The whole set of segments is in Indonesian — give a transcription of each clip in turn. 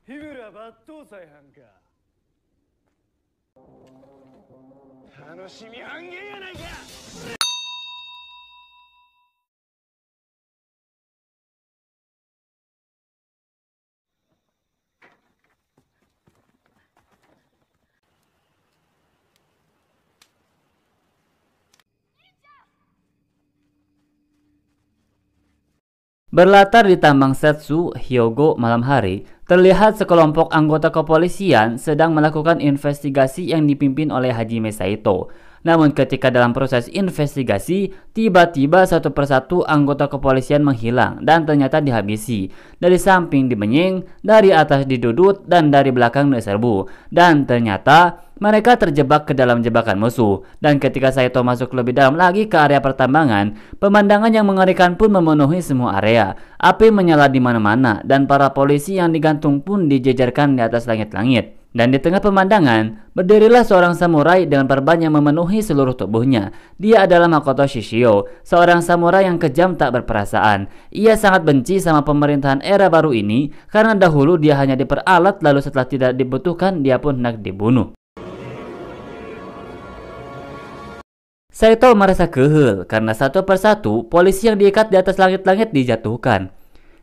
日村抜刀斎はんか。楽しみ半減やないか。Berlatar di tambang Setsu, Hyogo malam hari, terlihat sekelompok anggota kepolisian sedang melakukan investigasi yang dipimpin oleh Hajime Saito. Namun ketika dalam proses investigasi, tiba-tiba satu persatu anggota kepolisian menghilang dan ternyata dihabisi. Dari samping dibenying, dari atas didudut, dan dari belakang diserbu. Dan ternyata mereka terjebak ke dalam jebakan musuh. Dan ketika Saito masuk lebih dalam lagi ke area pertambangan, pemandangan yang mengerikan pun memenuhi semua area. Api menyala di mana-mana dan para polisi yang digantung pun dijejerkan di atas langit-langit. Dan di tengah pemandangan, berdirilah seorang samurai dengan perban yang memenuhi seluruh tubuhnya. Dia adalah Makoto Shishio, seorang samurai yang kejam tak berperasaan. Ia sangat benci sama pemerintahan era baru ini karena dahulu dia hanya diperalat, lalu setelah tidak dibutuhkan dia pun hendak dibunuh. Saito merasa kehel karena satu persatu polisi yang diikat di atas langit-langit dijatuhkan.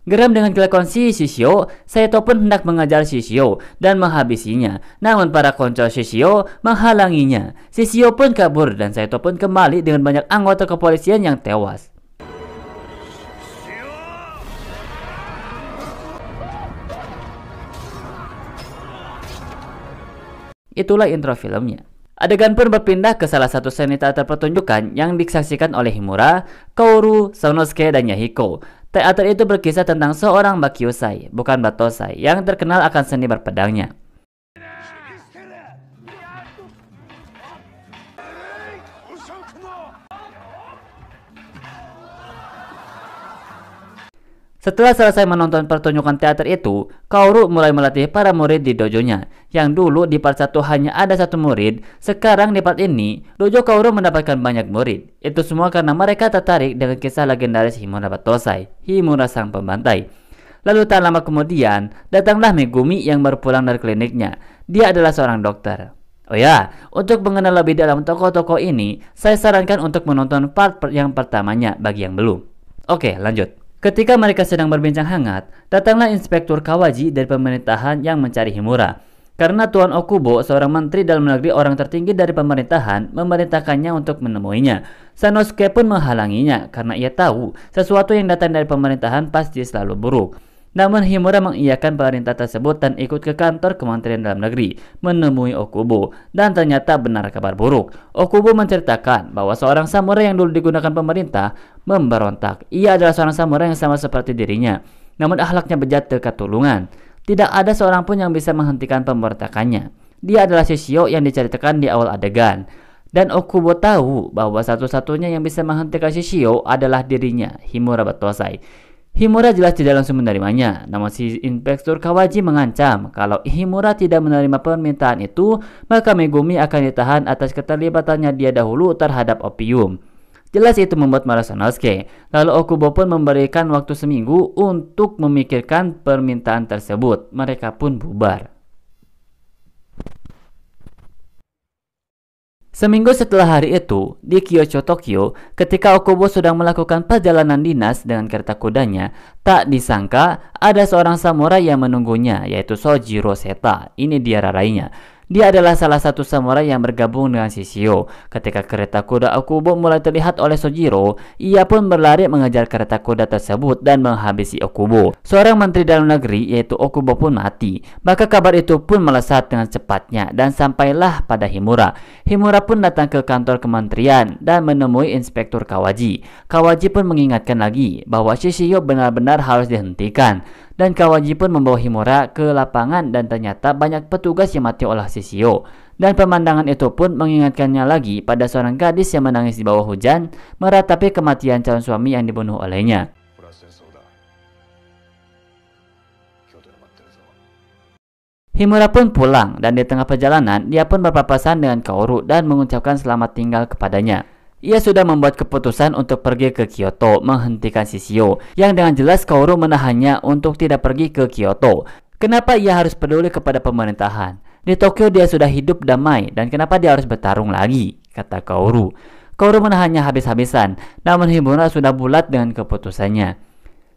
Geram dengan kelakuan si Shishio, Saito pun hendak mengajar Shishio dan menghabisinya. Namun para konco Shishio menghalanginya. Shishio pun kabur dan Saito pun kembali dengan banyak anggota kepolisian yang tewas. Itulah intro filmnya. Adegan pun berpindah ke salah satu seni teater pertunjukan yang disaksikan oleh Himura, Kaoru, Sanosuke, dan Yahiko. Teater itu berkisah tentang seorang Bakyusai, bukan Batosai, yang terkenal akan seni berpedangnya. Setelah selesai menonton pertunjukan teater itu, Kaoru mulai melatih para murid di dojonya. Yang dulu di part 1 hanya ada satu murid, sekarang di part ini, dojo Kaoru mendapatkan banyak murid. Itu semua karena mereka tertarik dengan kisah legendaris Himura Batosai, Himura sang pembantai. Lalu tak lama kemudian, datanglah Megumi yang baru pulang dari kliniknya. Dia adalah seorang dokter. Oh ya, untuk mengenal lebih dalam tokoh-tokoh ini, saya sarankan untuk menonton part yang pertamanya bagi yang belum. Oke, lanjut. Ketika mereka sedang berbincang hangat, datanglah Inspektur Kawaji dari pemerintahan yang mencari Himura. Karena Tuan Okubo, seorang menteri dalam negeri orang tertinggi dari pemerintahan, memerintahkannya untuk menemuinya. Sanosuke pun menghalanginya karena ia tahu sesuatu yang datang dari pemerintahan pasti selalu buruk. Namun Himura mengiyakan perintah tersebut dan ikut ke kantor Kementerian Dalam Negeri menemui Okubo, dan ternyata benar kabar buruk. Okubo menceritakan bahwa seorang samurai yang dulu digunakan pemerintah memberontak. Ia adalah seorang samurai yang sama seperti dirinya, namun akhlaknya bejat dekat tulungan. Tidak ada seorang pun yang bisa menghentikan pemberontakannya. Dia adalah Shishio yang diceritakan di awal adegan. Dan Okubo tahu bahwa satu-satunya yang bisa menghentikan Shishio adalah dirinya, Himura Batosai. Himura jelas tidak langsung menerimanya, namun si Inspektur Kawaji mengancam kalau Himura tidak menerima permintaan itu, maka Megumi akan ditahan atas keterlibatannya dia dahulu terhadap opium. Jelas itu membuat marah Sanosuke. Lalu Okubo pun memberikan waktu seminggu untuk memikirkan permintaan tersebut. Mereka pun bubar. Seminggu setelah hari itu, di Kyoto, Tokyo, ketika Okubo sedang melakukan perjalanan dinas dengan kereta kudanya, tak disangka ada seorang samurai yang menunggunya, yaitu Sojiro Seta. Ini dia rarainya. Dia adalah salah satu samurai yang bergabung dengan Shishio. Ketika kereta kuda Okubo mulai terlihat oleh Sojiro, ia pun berlari mengejar kereta kuda tersebut dan menghabisi Okubo. Seorang menteri dalam negeri yaitu Okubo pun mati. Maka kabar itu pun melesat dengan cepatnya dan sampailah pada Himura. Himura pun datang ke kantor kementerian dan menemui Inspektur Kawaji. Kawaji pun mengingatkan lagi bahwa Shishio benar-benar harus dihentikan. Dan Kawaji pun membawa Himura ke lapangan dan ternyata banyak petugas yang mati oleh Shishio. Dan pemandangan itu pun mengingatkannya lagi pada seorang gadis yang menangis di bawah hujan meratapi kematian calon suami yang dibunuh olehnya. Himura pun pulang dan di tengah perjalanan dia pun berpapasan dengan Kaoru dan mengucapkan selamat tinggal kepadanya. Ia sudah membuat keputusan untuk pergi ke Kyoto menghentikan Shishio, yang dengan jelas Kaoru menahannya untuk tidak pergi ke Kyoto. Kenapa ia harus peduli kepada pemerintahan? Di Tokyo dia sudah hidup damai, dan kenapa dia harus bertarung lagi? Kata Kaoru. Kaoru menahannya habis-habisan, namun Himura sudah bulat dengan keputusannya.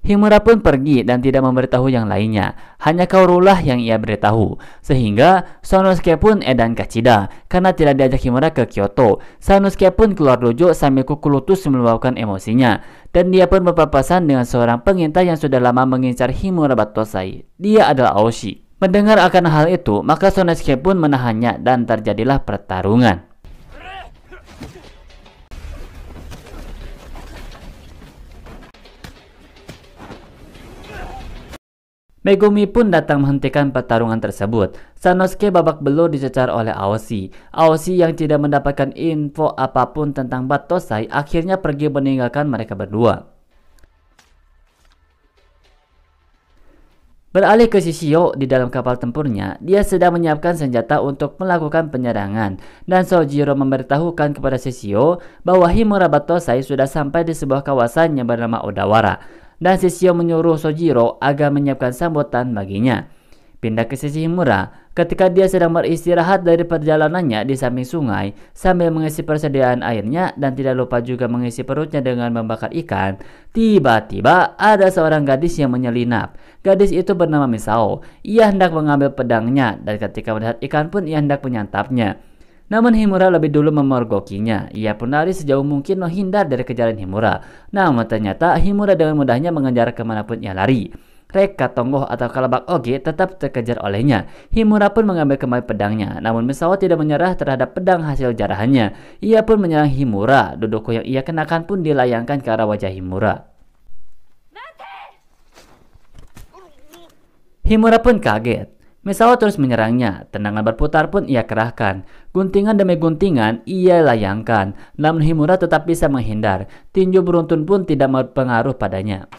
Himura pun pergi dan tidak memberitahu yang lainnya. Hanya Kaorulah yang ia beritahu. Sehingga Sanosuke pun edan kacida karena tidak diajak Himura ke Kyoto. Sanosuke pun keluar dojo sambil kukulutus meluapkan emosinya. Dan dia pun berpapasan dengan seorang pengintai yang sudah lama mengincar Himura Battosai. Dia adalah Aoshi. Mendengar akan hal itu, maka Sanosuke pun menahannya dan terjadilah pertarungan. Megumi pun datang menghentikan pertarungan tersebut. Sanosuke babak belur dicecar oleh Aoshi. Aoshi yang tidak mendapatkan info apapun tentang Battosai akhirnya pergi meninggalkan mereka berdua. Beralih ke Shishio di dalam kapal tempurnya, dia sedang menyiapkan senjata untuk melakukan penyerangan. Dan Sojiro memberitahukan kepada Shishio bahwa Himura Battosai sudah sampai di sebuah kawasan yang bernama Odawara. Dan Shishio menyuruh Sojiro agar menyiapkan sambutan baginya. Pindah ke sisi Himura, ketika dia sedang beristirahat dari perjalanannya di samping sungai sambil mengisi persediaan airnya dan tidak lupa juga mengisi perutnya dengan membakar ikan, tiba-tiba ada seorang gadis yang menyelinap. Gadis itu bernama Misao. Ia hendak mengambil pedangnya dan ketika melihat ikan pun ia hendak menyantapnya. Namun Himura lebih dulu memergokinya. Ia pun lari sejauh mungkin menghindar dari kejaran Himura. Namun ternyata Himura dengan mudahnya mengejar kemanapun ia lari. Reka, Tonggoh atau Kalabak Oge tetap terkejar olehnya. Himura pun mengambil kembali pedangnya. Namun Misao tidak menyerah terhadap pedang hasil jarahannya. Ia pun menyerang Himura. Dodoku yang ia kenakan pun dilayangkan ke arah wajah Himura. Himura pun kaget. Misao terus menyerangnya. Tendangan berputar pun ia kerahkan. Guntingan demi guntingan ia layangkan. Namun Himura tetap bisa menghindar. Tinju beruntun pun tidak berpengaruh padanya.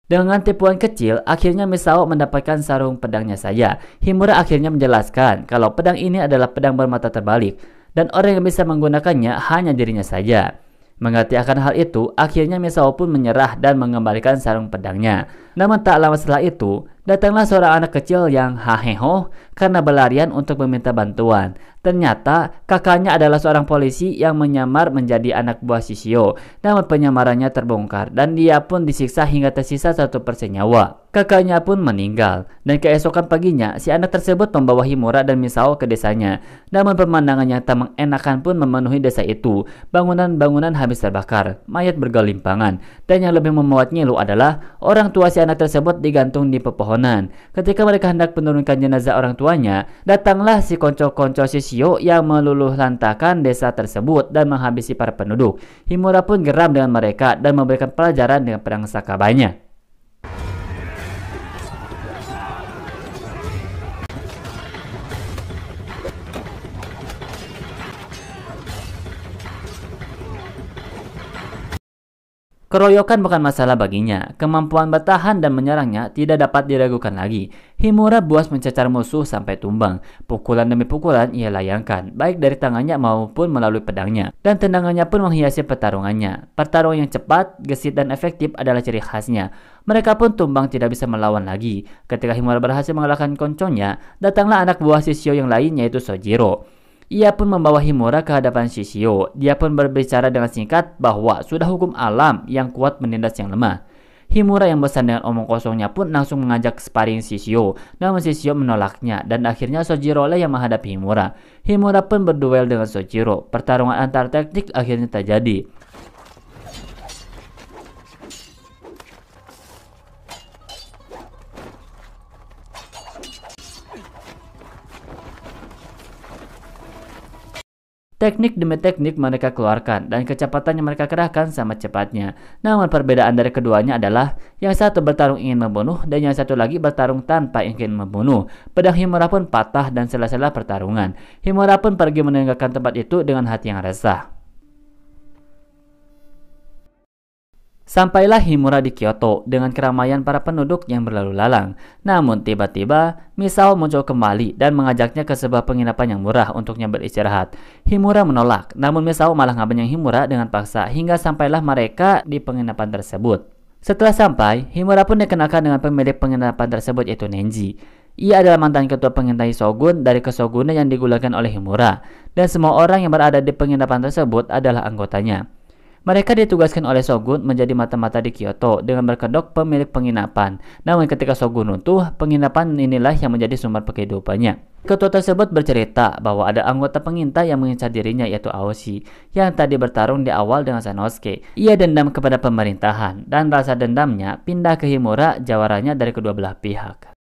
Dengan tipuan kecil, akhirnya Misao mendapatkan sarung pedangnya saja. Himura akhirnya menjelaskan kalau pedang ini adalah pedang bermata terbalik. Dan orang yang bisa menggunakannya hanya dirinya saja. Mengerti akan hal itu, akhirnya Misao pun menyerah dan mengembalikan sarung pedangnya. Namun tak lama setelah itu, datanglah seorang anak kecil yang haheho karena berlarian untuk meminta bantuan. Ternyata kakaknya adalah seorang polisi yang menyamar menjadi anak buah Shishio. Namun penyamarannya terbongkar dan dia pun disiksa hingga tersisa 1% nyawa. Kakaknya pun meninggal dan keesokan paginya si anak tersebut membawa Himura dan Misao ke desanya. Namun pemandangan yang tak mengenakan pun memenuhi desa itu. Bangunan-bangunan habis terbakar, mayat bergelimpangan, dan yang lebih membuat ngilu adalah orang tua si anak tersebut digantung di pepohonan. Ketika mereka hendak menurunkan jenazah orang tuanya, datanglah si konco-konco Shishio yang meluluh lantakan desa tersebut dan menghabisi para penduduk. Himura pun geram dengan mereka dan memberikan pelajaran dengan pedang sakabanya. Keroyokan bukan masalah baginya. Kemampuan bertahan dan menyerangnya tidak dapat diragukan lagi. Himura buas mencecar musuh sampai tumbang. Pukulan demi pukulan ia layangkan, baik dari tangannya maupun melalui pedangnya. Dan tendangannya pun menghiasi pertarungannya. Pertarungan yang cepat, gesit dan efektif adalah ciri khasnya. Mereka pun tumbang tidak bisa melawan lagi. Ketika Himura berhasil mengalahkan konconya, datanglah anak buah Shishio yang lain yaitu Sojiro. Ia pun membawa Himura ke hadapan Shishio. Dia pun berbicara dengan singkat bahwa sudah hukum alam yang kuat menindas yang lemah. Himura yang bosan dengan omong kosongnya pun langsung mengajak sparring Shishio. Namun Shishio menolaknya dan akhirnya Sojiro lah yang menghadapi Himura. Himura pun berduel dengan Sojiro. Pertarungan antar teknik akhirnya terjadi. Teknik demi teknik mereka keluarkan dan kecepatan yang mereka kerahkan sama cepatnya. Namun perbedaan dari keduanya adalah yang satu bertarung ingin membunuh dan yang satu lagi bertarung tanpa ingin membunuh. Pedang Himura pun patah dan sela-sela pertarungan. Himura pun pergi meninggalkan tempat itu dengan hati yang resah. Sampailah Himura di Kyoto dengan keramaian para penduduk yang berlalu lalang. Namun tiba-tiba Misao muncul kembali dan mengajaknya ke sebuah penginapan yang murah untuknya beristirahat. Himura menolak, namun Misao malah ngabanyang Himura dengan paksa hingga sampailah mereka di penginapan tersebut. Setelah sampai, Himura pun dikenalkan dengan pemilik penginapan tersebut yaitu Nenji. Ia adalah mantan ketua pengintai shogun dari kesogunan yang digunakan oleh Himura, dan semua orang yang berada di penginapan tersebut adalah anggotanya. Mereka ditugaskan oleh Shogun menjadi mata-mata di Kyoto dengan berkedok pemilik penginapan. Namun ketika Shogun runtuh, penginapan inilah yang menjadi sumber kehidupannya. Ketua tersebut bercerita bahwa ada anggota pengintai yang mengincar dirinya yaitu Aoshi yang tadi bertarung di awal dengan Sanosuke. Ia dendam kepada pemerintahan dan rasa dendamnya pindah ke Himura, jawarannya dari kedua belah pihak.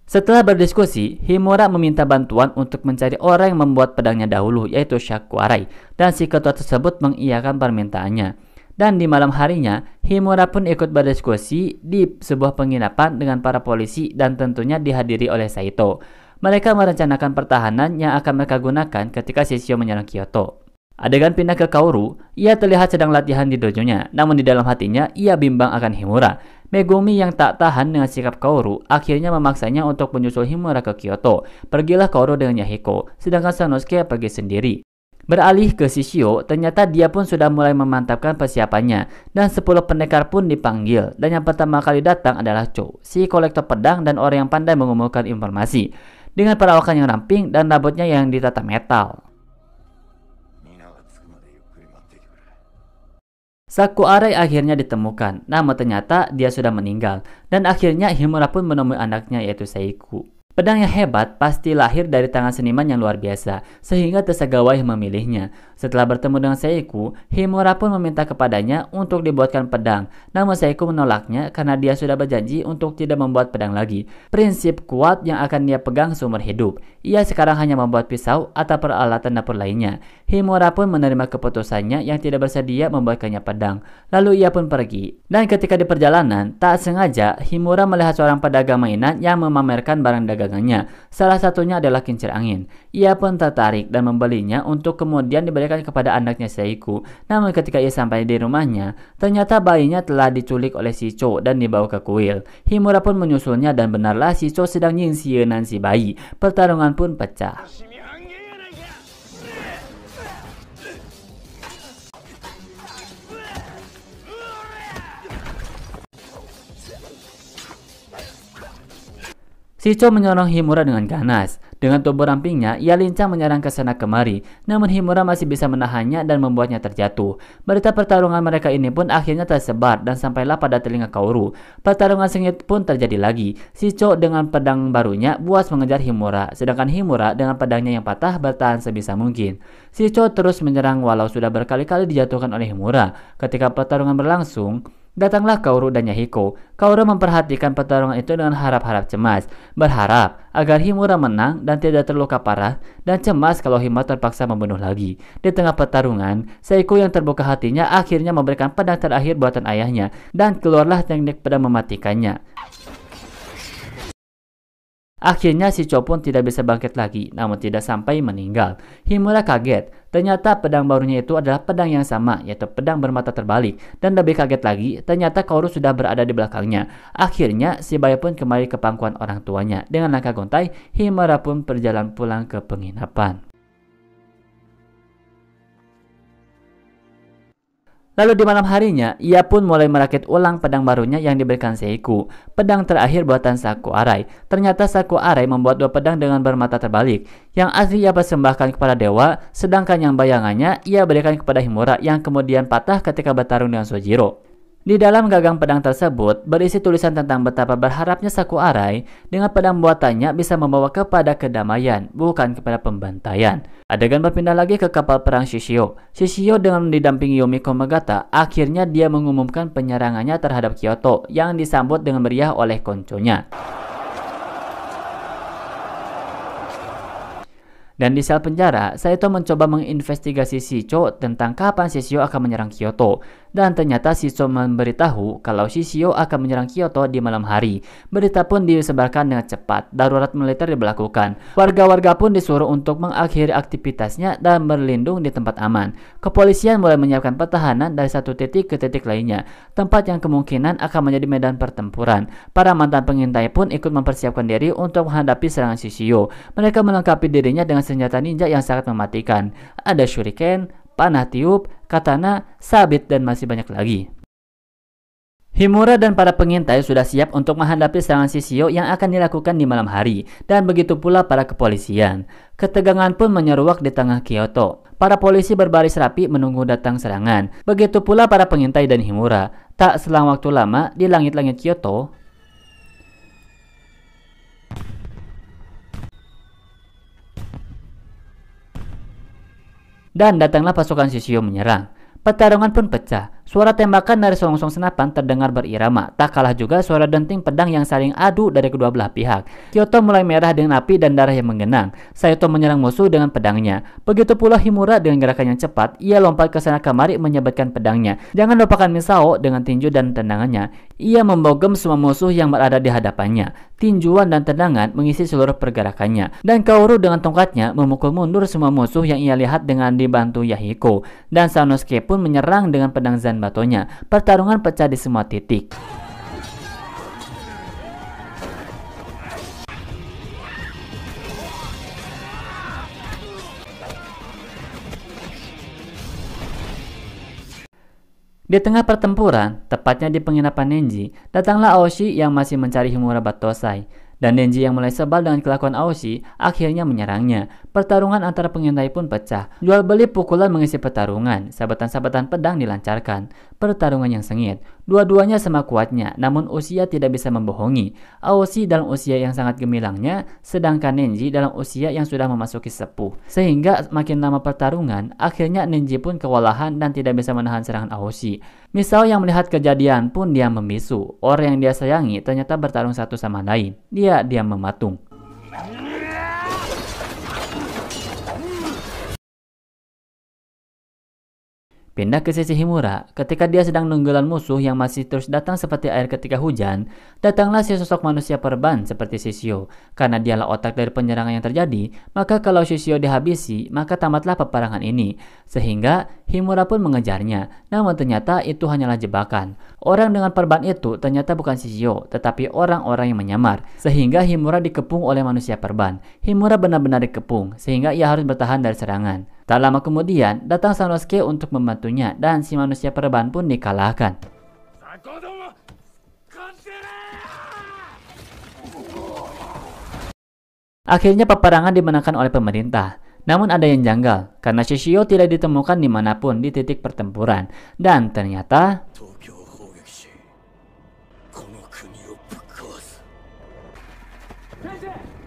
Setelah berdiskusi, Himura meminta bantuan untuk mencari orang yang membuat pedangnya dahulu, yaitu Shaku Arai, dan si ketua tersebut mengiyakan permintaannya. Dan di malam harinya, Himura pun ikut berdiskusi di sebuah penginapan dengan para polisi dan tentunya dihadiri oleh Saito. Mereka merencanakan pertahanan yang akan mereka gunakan ketika Shishio menyerang Kyoto. Adegan pindah ke Kaoru, ia terlihat sedang latihan di dojonya, namun di dalam hatinya ia bimbang akan Himura. Megumi yang tak tahan dengan sikap Kaoru akhirnya memaksanya untuk menyusul Himura ke Kyoto. Pergilah Kaoru dengan Yahiko, sedangkan Sanosuke pergi sendiri. Beralih ke Shishio, ternyata dia pun sudah mulai memantapkan persiapannya, dan 10 pendekar pun dipanggil, dan yang pertama kali datang adalah Cho, si kolektor pedang dan orang yang pandai mengumpulkan informasi, dengan perawakan yang ramping dan rambutnya yang ditata metal. Shaku Arai akhirnya ditemukan, namun ternyata dia sudah meninggal, dan akhirnya Himura pun menemui anaknya yaitu Seiku. Pedang yang hebat pasti lahir dari tangan seniman yang luar biasa, sehingga Tasagawa yang memilihnya. Setelah bertemu dengan Seiku, Himura pun meminta kepadanya untuk dibuatkan pedang, namun Seiku menolaknya karena dia sudah berjanji untuk tidak membuat pedang lagi. Prinsip kuat yang akan dia pegang seumur hidup. Ia sekarang hanya membuat pisau atau peralatan dapur lainnya. Himura pun menerima keputusannya yang tidak bersedia membuatkannya pedang. Lalu ia pun pergi. Dan ketika di perjalanan, tak sengaja Himura melihat seorang pedagang mainan yang memamerkan barang dagangannya. Salah satunya adalah kincir angin. Ia pun tertarik dan membelinya untuk kemudian diberikan kepada anaknya Seiku. Namun ketika ia sampai di rumahnya, ternyata bayinya telah diculik oleh si Cho dan dibawa ke kuil. Himura pun menyusulnya dan benarlah si Cho sedang nyingsieun si bayi. Pertarungan pun pecah. Shishio menyerang Himura dengan ganas. Dengan tubuh rampingnya, ia lincah menyerang ke sana kemari. Namun Himura masih bisa menahannya dan membuatnya terjatuh. Berita pertarungan mereka ini pun akhirnya tersebar dan sampailah pada telinga Kaoru. Pertarungan sengit pun terjadi lagi. Shishio dengan pedang barunya buas mengejar Himura, sedangkan Himura dengan pedangnya yang patah bertahan sebisa mungkin. Shishio terus menyerang walau sudah berkali-kali dijatuhkan oleh Himura. Ketika pertarungan berlangsung, datanglah Kaoru dan Yahiko. Kaoru memperhatikan pertarungan itu dengan harap-harap cemas, berharap agar Himura menang dan tidak terluka parah, dan cemas kalau Himura terpaksa membunuh lagi. Di tengah pertarungan, Seiko yang terbuka hatinya akhirnya memberikan pedang terakhir buatan ayahnya, dan keluarlah teknik pedang mematikannya. Akhirnya si Cho pun tidak bisa bangkit lagi, namun tidak sampai meninggal. Himura kaget, ternyata pedang barunya itu adalah pedang yang sama, yaitu pedang bermata terbalik. Dan lebih kaget lagi, ternyata Kaoru sudah berada di belakangnya. Akhirnya si bayi pun kembali ke pangkuan orang tuanya. Dengan langkah gontai, Himura pun berjalan pulang ke penginapan. Lalu di malam harinya, ia pun mulai merakit ulang pedang barunya yang diberikan Seiku, pedang terakhir buatan Shaku Arai. Ternyata Shaku Arai membuat 2 pedang dengan bermata terbalik. Yang asli ia persembahkan kepada dewa, sedangkan yang bayangannya ia berikan kepada Himura yang kemudian patah ketika bertarung dengan Sojiro. Di dalam gagang pedang tersebut berisi tulisan tentang betapa berharapnya Shaku Arai dengan pedang buatannya bisa membawa kepada kedamaian, bukan kepada pembantaian. Adegan berpindah lagi ke kapal perang Shishio. Shishio dengan didampingi Yumiko Megata, akhirnya dia mengumumkan penyerangannya terhadap Kyoto yang disambut dengan meriah oleh konconya. Dan di sel penjara, Saito mencoba menginvestigasi Shicho tentang kapan Shishio akan menyerang Kyoto. Dan ternyata Shicho memberitahu kalau Shishio akan menyerang Kyoto di malam hari. Berita pun disebarkan dengan cepat, darurat militer diberlakukan. Warga-warga pun disuruh untuk mengakhiri aktivitasnya dan berlindung di tempat aman. Kepolisian mulai menyiapkan pertahanan dari satu titik ke titik lainnya, tempat yang kemungkinan akan menjadi medan pertempuran. Para mantan pengintai pun ikut mempersiapkan diri untuk menghadapi serangan Shishio. Mereka melengkapi dirinya dengan senjata ninja yang sangat mematikan. Ada shuriken, panah tiup, katana, sabit, dan masih banyak lagi. Himura dan para pengintai sudah siap untuk menghadapi serangan Shishio yang akan dilakukan di malam hari, dan begitu pula para kepolisian. Ketegangan pun menyeruak di tengah Kyoto. Para polisi berbaris rapi menunggu datang serangan. Begitu pula para pengintai dan Himura. Tak selang waktu lama, di langit-langit Kyoto, dan datanglah pasukan Shishio menyerang. Pertarungan pun pecah. Suara tembakan dari selongsong senapan terdengar berirama. Tak kalah juga suara denting pedang yang saling adu dari kedua belah pihak. Kyoto mulai merah dengan api dan darah yang menggenang. Saito menyerang musuh dengan pedangnya. Begitu pula Himura dengan gerakan yang cepat. Ia lompat ke sana kemari menyabetkan pedangnya. Jangan lupakan Misao dengan tinju dan tendangannya. Ia membogem semua musuh yang berada di hadapannya. Tinjuan dan tendangan mengisi seluruh pergerakannya. Dan Kaoru dengan tongkatnya memukul mundur semua musuh yang ia lihat dengan dibantu Yahiko. Dan Sanosuke pun menyerang dengan pedang Zanbatonya. Pertarungan pecah di semua titik. Di tengah pertempuran, tepatnya di penginapan Nenji, datanglah Aoshi yang masih mencari Himura Battosai. Dan Nenji yang mulai sebal dengan kelakuan Aoshi akhirnya menyerangnya. Pertarungan antara pengintai pun pecah. Jual beli pukulan mengisi pertarungan. Sabetan-sabetan pedang dilancarkan. Pertarungan yang sengit. Dua-duanya sama kuatnya, namun usia tidak bisa membohongi. Aoshi dalam usia yang sangat gemilangnya, sedangkan Nenji dalam usia yang sudah memasuki sepuh. Sehingga makin lama pertarungan, akhirnya Nenji pun kewalahan dan tidak bisa menahan serangan Aoshi. Misao yang melihat kejadian pun diam membisu. Orang yang dia sayangi ternyata bertarung satu sama lain. Dia diam mematung. Pindah ke sisi Himura, ketika dia sedang nunggulan musuh yang masih terus datang seperti air ketika hujan, datanglah si sosok manusia perban seperti Shishio. Karena dialah otak dari penyerangan yang terjadi, maka kalau Shishio dihabisi, maka tamatlah peperangan ini. Sehingga Himura pun mengejarnya, namun ternyata itu hanyalah jebakan. Orang dengan perban itu ternyata bukan Shishio, tetapi orang-orang yang menyamar. Sehingga Himura dikepung oleh manusia perban. Himura benar-benar dikepung, sehingga ia harus bertahan dari serangan. Tak lama kemudian, datang Sanosuke untuk membantunya dan si manusia perban pun dikalahkan. Akhirnya peperangan dimenangkan oleh pemerintah. Namun ada yang janggal, karena Shishio tidak ditemukan dimanapun di titik pertempuran. Dan ternyata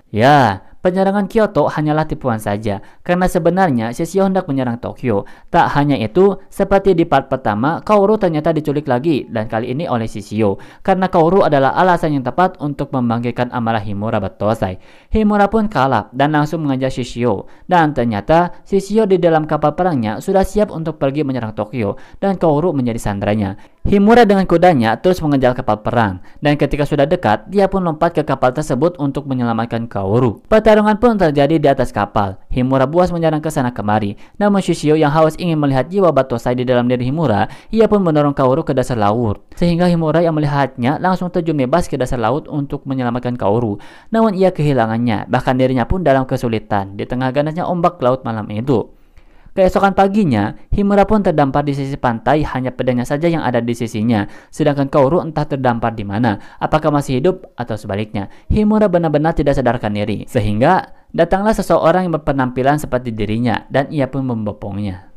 ya, penyerangan Kyoto hanyalah tipuan saja, karena sebenarnya Shishio hendak menyerang Tokyo. Tak hanya itu, seperti di part pertama, Kaoru ternyata diculik lagi, dan kali ini oleh Shishio. Karena Kaoru adalah alasan yang tepat untuk membangkitkan amarah Himura Battosai. Himura pun kalah dan langsung mengejar Shishio. Dan ternyata Shishio di dalam kapal perangnya sudah siap untuk pergi menyerang Tokyo, dan Kaoru menjadi sandranya. Himura dengan kudanya terus mengejar kapal perang, dan ketika sudah dekat, dia pun lompat ke kapal tersebut untuk menyelamatkan Kaoru. Pertarungan pun terjadi di atas kapal. Himura buas menyerang ke sana kemari, namun Shishio yang haus ingin melihat jiwa Battosai di dalam diri Himura, ia pun mendorong Kaoru ke dasar laut. Sehingga Himura yang melihatnya langsung terjun bebas ke dasar laut untuk menyelamatkan Kaoru. Namun ia kehilangannya, bahkan dirinya pun dalam kesulitan di tengah ganasnya ombak laut malam itu. Keesokan paginya, Himura pun terdampar di sisi pantai, hanya pedangnya saja yang ada di sisinya. Sedangkan Kaoru entah terdampar di mana, apakah masih hidup atau sebaliknya. Himura benar-benar tidak sadarkan diri, sehingga datanglah seseorang yang berpenampilan seperti dirinya, dan ia pun membopongnya.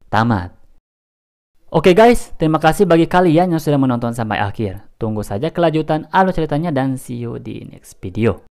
Tamat. Oke guys, terima kasih bagi kalian yang sudah menonton sampai akhir. Tunggu saja kelanjutan alur ceritanya dan see you di next video.